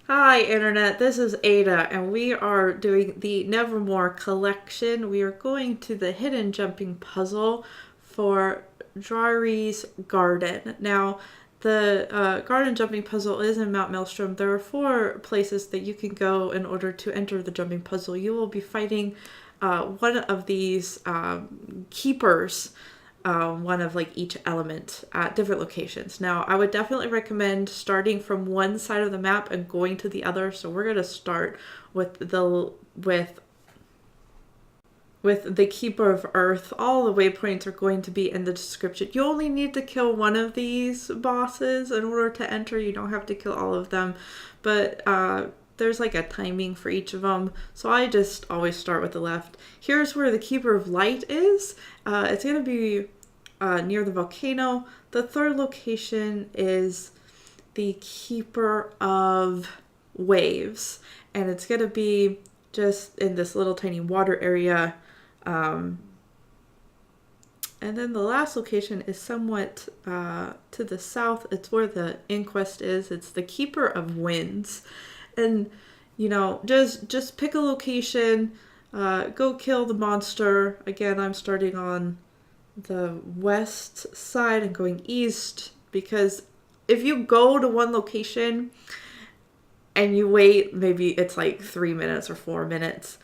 Hi Internet, this is Ada and we are doing the Nevermore collection. We are going to the hidden jumping puzzle for Dierdre's Garden. Now, the garden jumping puzzle is in Mount Maelstrom. There are 4 places that you can go in order to enter the jumping puzzle. You will be fighting one of these keepers, one of like each element at different locations. Now, I would definitely recommend starting from one side of the map and going to the other. So we're going to start with the Keeper of Earth. All the waypoints are going to be in the description. You only need to kill one of these bosses in order to enter. You don't have to kill all of them, but there's like a timing for each of them. So I just always start with the left. Here's where the Keeper of Light is. It's going to be near the volcano. The 3rd location is the Keeper of Waves, and it's going to be just in this little tiny water area. And then the last location is somewhat to the south. It's where the inquest is. It's the Keeper of Winds. And, you know, just pick a location, go kill the monster. Again, I'm starting on the west side and going east, because if you go to one location and you wait, maybe it's like 3 minutes or 4 minutes,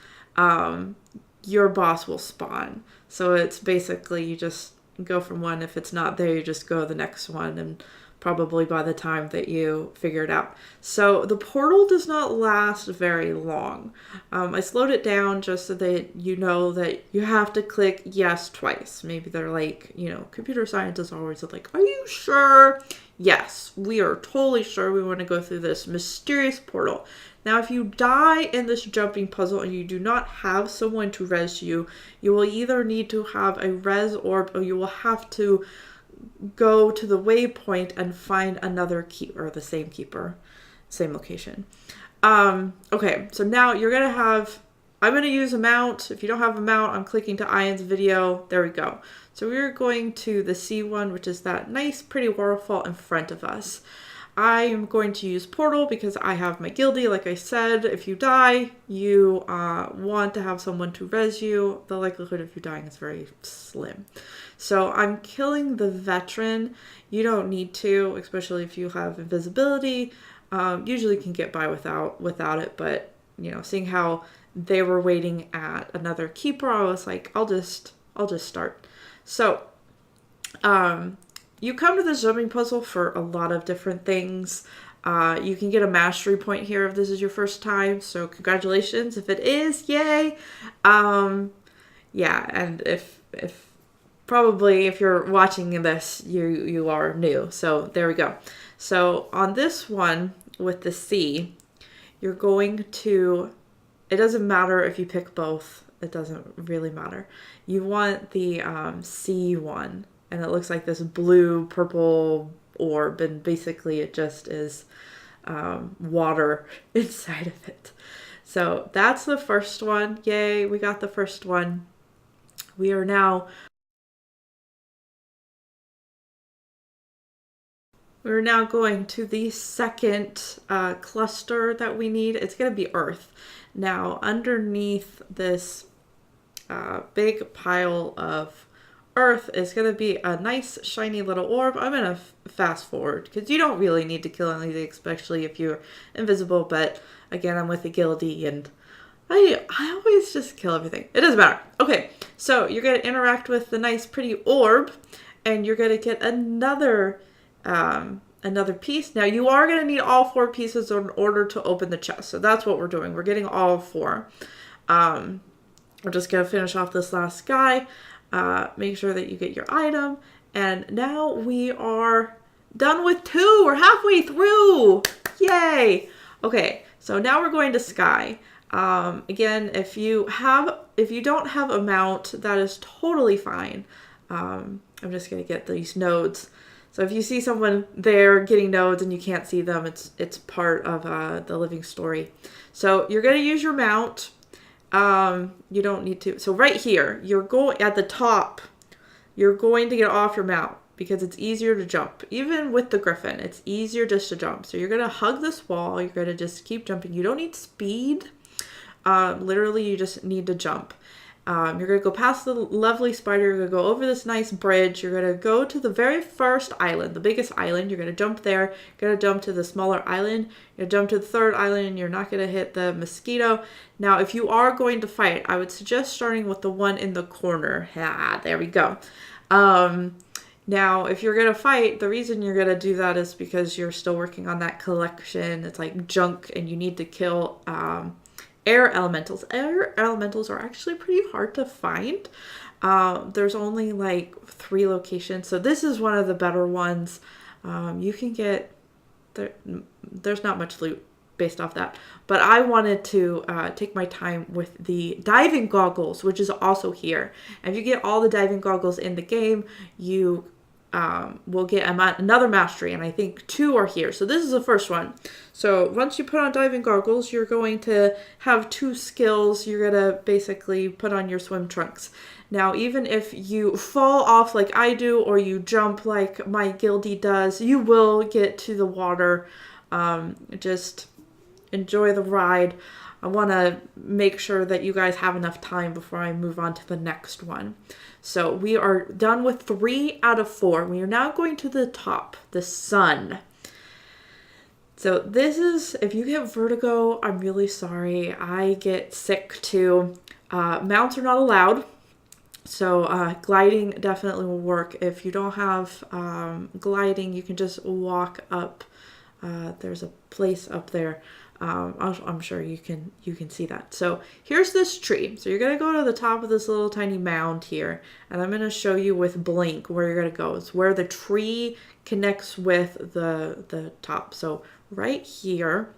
your boss will spawn. So it's basically you just go from one. If it's not there, you just go to the next one, and probably by the time that you figure it out. So the portal does not last very long. I slowed it down just so that you know that you have to click yes twice. Maybe they're like, you know, computer scientists always like, are you sure? Yes, we are totally sure we want to go through this mysterious portal. Now, if you die in this jumping puzzle and you do not have someone to res you, you will either need to have a res orb, or you will have to go to the waypoint and find another keeper, or the same keeper, same location. Okay, so now you're gonna have, I'm gonna use a mount. If you don't have a mount, I'm clicking to Ian's video. There we go. So we're going to the C one, which is that nice pretty waterfall in front of us. I am going to use portal because I have my guildie. Like I said, if you die, you want to have someone to res you. The likelihood of you dying is very slim. So I'm killing the veteran. You don't need to, especially if you have invisibility. Usually can get by without it, but you know, seeing how they were waiting at another keeper, I was like, I'll just start. So you come to this jumping puzzle for a lot of different things. You can get a mastery point here if this is your first time, so congratulations if it is, yay. Yeah, and if probably if you're watching this, you are new, so there we go. So on this one with the C, you're going to, it doesn't matter if you pick both, it doesn't really matter. You want the C one, and it looks like this blue purple orb, and basically it just is water inside of it. So that's the first one. Yay, we got the first one. We're now going to the second cluster that we need. It's going to be Earth. Now, underneath this big pile of Earth is going to be a nice shiny little orb. I'm going to fast forward because you don't really need to kill anything, especially if you're invisible. But again, I'm with the guildie and I always just kill everything. It doesn't matter. Okay, so you're going to interact with the nice pretty orb, and you're going to get another piece. Now you are going to need all 4 pieces in order to open the chest. So that's what we're doing. We're getting all 4. We're just going to finish off this last guy. Make sure that you get your item. And now we are done with 2. We're halfway through. Yay. Okay, so now we're going to Sky. Again, if you don't have a mount, that is totally fine. I'm just going to get these nodes. So if you see someone there getting nodes and you can't see them, it's part of the living story. So you're going to use your mount. You don't need to. So right here, you're going at the top, you're going to get off your mount because it's easier to jump. Even with the griffin, it's easier just to jump. So you're going to hug this wall. You're going to just keep jumping. You don't need speed. Literally, you just need to jump. You're going to go past the lovely spider. You're going to go over this nice bridge. You're going to go to the very first island, the biggest island. You're going to jump there. You're going to jump to the smaller island. You're going to jump to the third island, and you're not going to hit the mosquito. Now, if you are going to fight, I would suggest starting with the one in the corner. There we go. Now, if you're going to fight, the reason you're going to do that is because you're still working on that collection. It's like junk, and you need to kill air elementals. Air elementals are actually pretty hard to find. There's only like 3 locations, so this is one of the better ones. You can get there's not much loot based off that, but I wanted to take my time with the diving goggles, which is also here. And if you get all the diving goggles in the game, you will get another mastery, and I think 2 are here. So this is the first one. So once you put on diving goggles, you're going to have 2 skills. You're going to basically put on your swim trunks. Now, even if you fall off like I do, or you jump like my guildie does, you will get to the water. Just enjoy the ride. I want to make sure that you guys have enough time before I move on to the next one. So we are done with 3 out of 4. We are now going to the top, the sun. So this is, if you get vertigo, I'm really sorry. I get sick too. Mounts are not allowed. So gliding definitely will work. If you don't have gliding, you can just walk up. There's a place up there. I'm sure you can see that. So here's this tree. So you're going to go to the top of this little tiny mound here. And I'm going to show you with blink where you're going to go. It's where the tree connects with the top. So right here.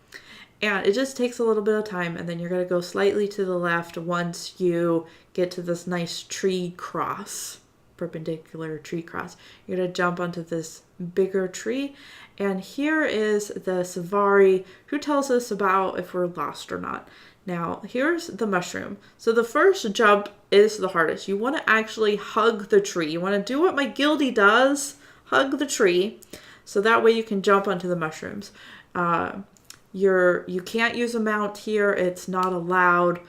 And it just takes a little bit of time. And then you're going to go slightly to the left once you get to this nice tree cross. Perpendicular tree cross. You're going to jump onto this bigger tree. And here is the Savari who tells us about if we're lost or not. Now, here's the mushroom. So the first jump is the hardest. You want to actually hug the tree. You want to do what my guildie does, hug the tree, so that way you can jump onto the mushrooms. You can't use a mount here. It's not allowed.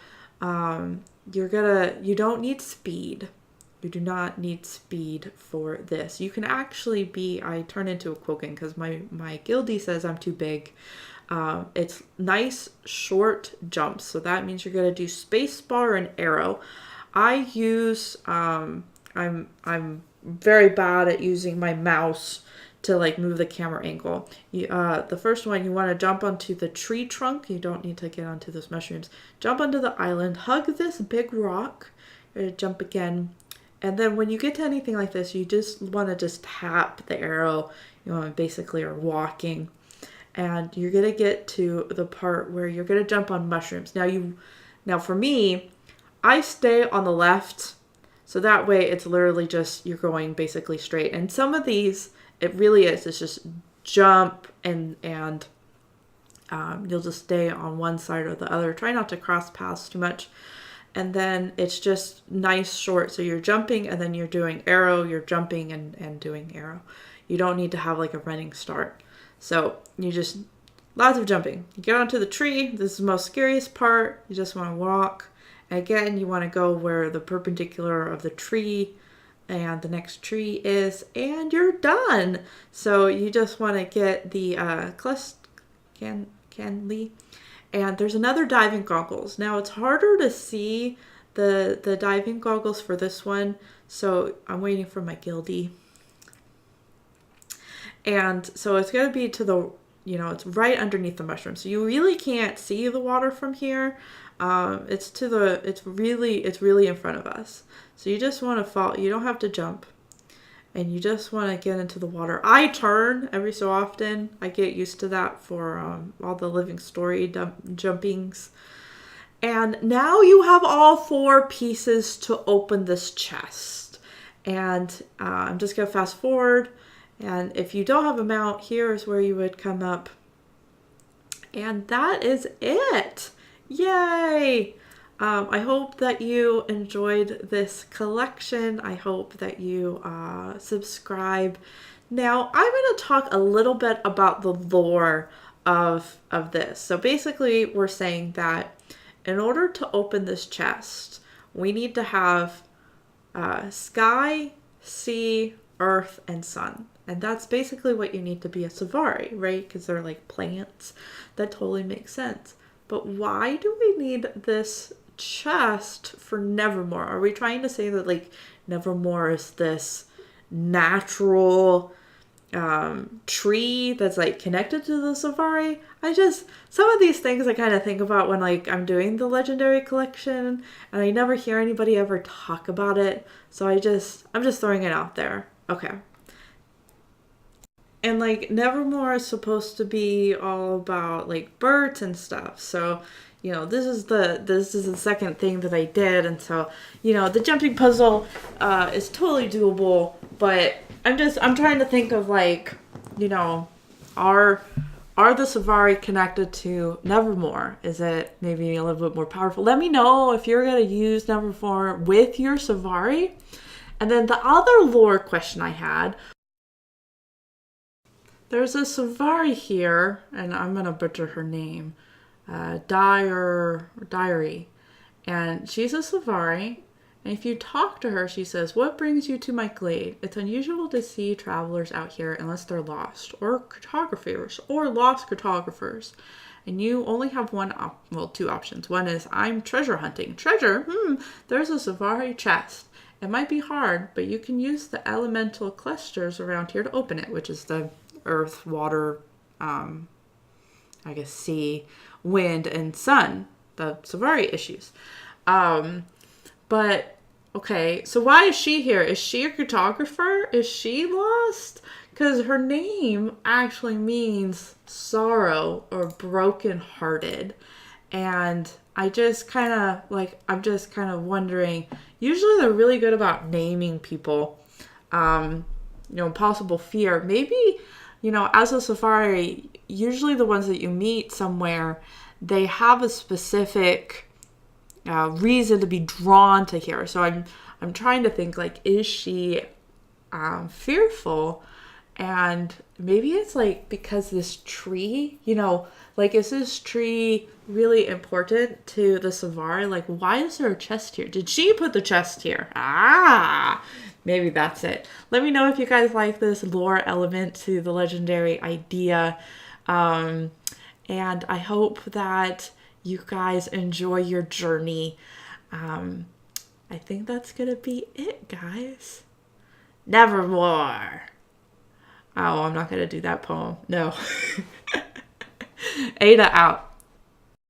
You don't need speed. You do not need speed for this. You can actually I turn into a Quilkin because my guildie says I'm too big. It's nice short jumps. So that means you're going to do space bar and arrow. I use, I'm very bad at using my mouse to like move the camera angle. The first one, you want to jump onto the tree trunk. You don't need to get onto those mushrooms. Jump onto the island, hug this big rock, jump again. And then when you get to anything like this, you just want to just tap the arrow. You basically are walking. And you're going to get to the part where you're going to jump on mushrooms. Now for me, I stay on the left. So that way it's literally just, you're going basically straight. And some of these, it really is. It's just jump and you'll just stay on one side or the other. Try not to cross paths too much. And then it's just nice short. So you're jumping and then you're doing arrow. You're jumping and doing arrow. You don't need to have like a running start. So lots of jumping. You get onto the tree. This is the most scariest part. You just want to walk. And again, you want to go where the perpendicular of the tree and the next tree is. And you're done. So you just want to get the Cantley. And there's another diving goggles. Now it's harder to see the diving goggles for this one. So I'm waiting for my guildie. And so it's going to be to the, it's right underneath the mushroom. So you really can't see the water from here. It's really in front of us. So you just want to fall. You don't have to jump. And you just want to get into the water. I turn every so often. I get used to that for all the living story jumpings. And now you have all 4 pieces to open this chest. And I'm just going to fast forward. And if you don't have a mount, here's where you would come up. And that is it. Yay! I hope that you enjoyed this collection. I hope that you subscribe. Now, I'm going to talk a little bit about the lore of this. So basically, we're saying that in order to open this chest, we need to have sky, sea, earth, and sun. And that's basically what you need to be a Safari, right? Because they're like plants. That totally makes sense. But why do we need this chest for Nevermore? Are we trying to say that like Nevermore is this natural tree that's like connected to the Safari? Some of these things I kind of think about when like I'm doing the legendary collection, and I never hear anybody ever talk about it. So I'm just throwing it out there. Okay. And like Nevermore is supposed to be all about like birds and stuff. So, this is the second thing that I did, and so, the jumping puzzle is totally doable, but I'm trying to think of like, are the Safari connected to Nevermore? Is it maybe a little bit more powerful? Let me know if you're going to use Nevermore with your Safari. And then the other lore question I had, there's a Safari here, and I'm going to butcher her name, Diary. And she's a Safari, and if you talk to her, she says, "What brings you to my glade? It's unusual to see travelers out here unless they're lost, or cartographers, or lost cartographers. And you only have two options. One is, I'm treasure hunting. Treasure? There's a Safari chest. It might be hard, but you can use the elemental clusters around here to open it," which is the earth, water, sea, wind, and sun, the Safari issues. But, okay, so why is she here? Is she a cartographer? Is she lost? Because her name actually means sorrow or broken-hearted. And I'm just kind of wondering, usually they're really good about naming people, possible fear. Maybe, as a Safari, usually the ones that you meet somewhere, they have a specific reason to be drawn to here. So I'm trying to think, like, is she fearful? And maybe it's like because this tree, is this tree really important to the Safari? Like, why is there a chest here? Did she put the chest here? Maybe that's it. Let me know if you guys like this lore element to the legendary idea. And I hope that you guys enjoy your journey. I think that's going to be it, guys. Nevermore. Oh, I'm not going to do that poem. No. Ada out.